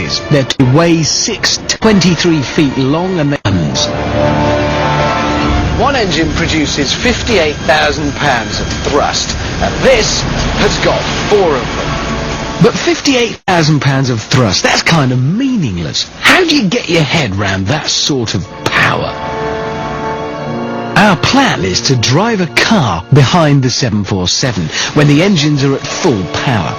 gearboxes. They weigh 623 feet long and they're tons. One engine produces 58,000 pounds of thrust, and this has got 4 of them. But 58,000 pounds of thrust, that's kind of meaningless. How do you get your head round that sort of power? Our plan is to drive a car behind the 747 when the engines are at full power.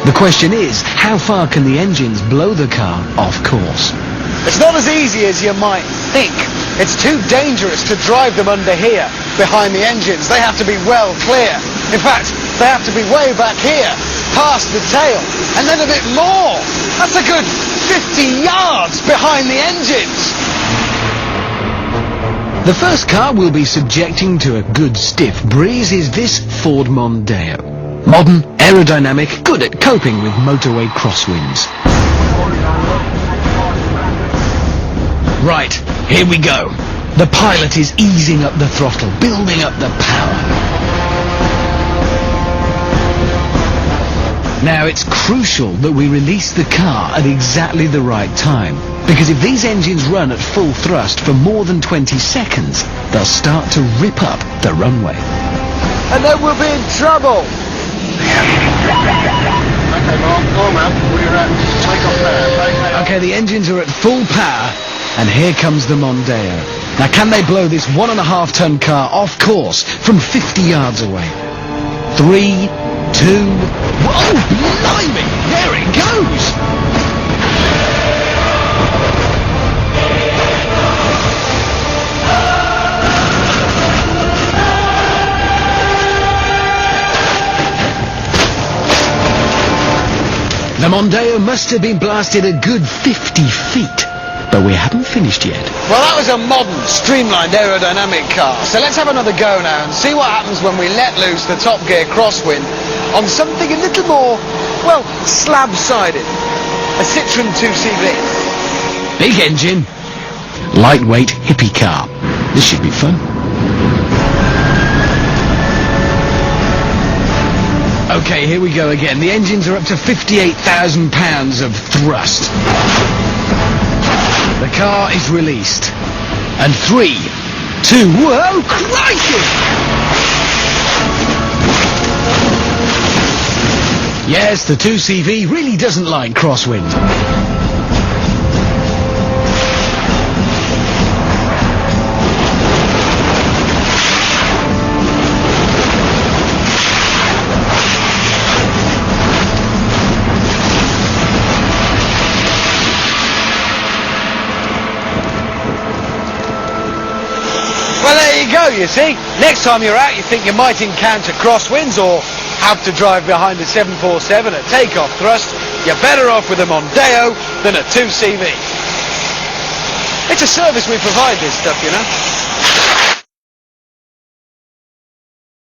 The question is, how far can the engines blow the car off course? It's not as easy as you might think. It's too dangerous to drive them under here, behind the engines. They have to be well clear. In fact, they have to be way back here, past the tail, and then a bit more. That's a good 50 yards behind the engines. The first car we'll be subjecting to a good stiff breeze is this Ford Mondeo. Modern, aerodynamic, good at coping with motorway crosswinds. Right, here we go. The pilot is easing up the throttle, building up the power. Now it's crucial that we release the car at exactly the right time, because if these engines run at full thrust for more than 20 seconds, they'll start to rip up the runway. And then we'll be in trouble. Okay, Mark, go on, man. We're take off there. Okay, the engines are at full power, and here comes the Mondeo. Now, can they blow this 1.5-ton car off course from 50 yards away? 3, 2, whoa, blimey, there it goes! The Mondeo must have been blasted a good 50 feet, but we haven't finished yet. Well, that was a modern, streamlined aerodynamic car. So let's have another go now and see what happens when we let loose the top gear crosswind on something a little more, well, slab-sided. A Citroen 2CV. Big engine, lightweight hippie car. This should be fun. Okay, here we go again. The engines are up to 58,000 pounds of thrust. The car is released. And 3, 2, whoa, crikey! Yes, the 2CV really doesn't like crosswind. Well, there you go, you see. Next time you're out, you think you might encounter crosswinds or have to drive behind a 747 at takeoff thrust, you're better off with a Mondeo than a 2CV. It's a service we provide, this stuff, you know.